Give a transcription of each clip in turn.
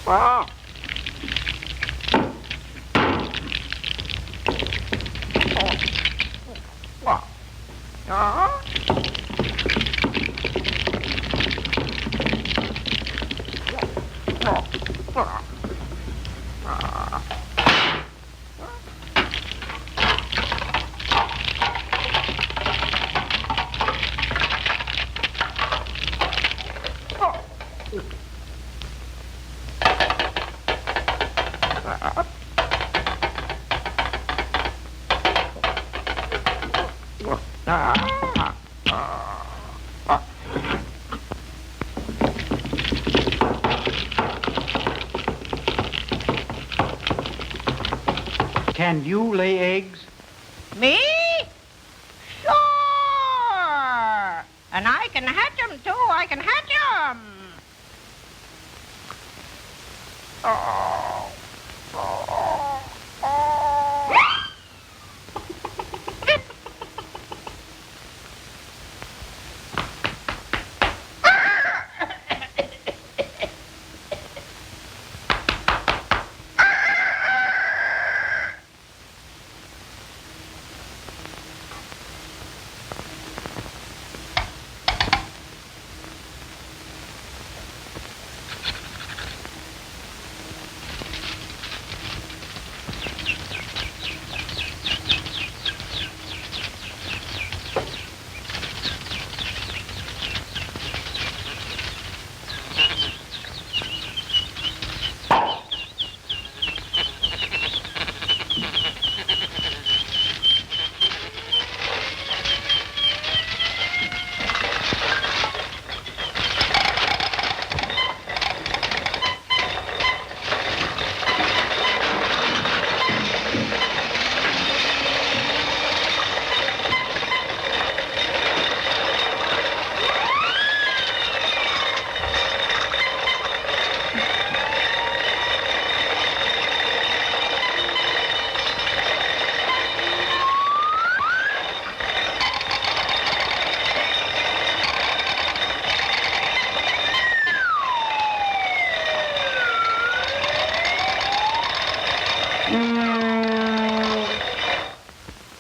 Ah. Ah. Ah. Can you lay eggs? Me? Sure. And I can hatch 'em too. I can hatch 'em.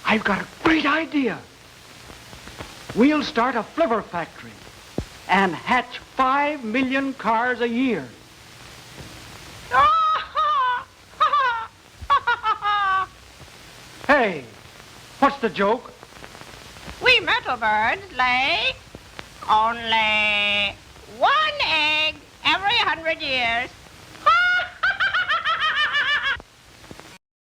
I've got a great idea. We'll start a flivver factory and hatch 5 million cars a year. Hey, what's the joke? We metal birds lay only one egg every 100 years.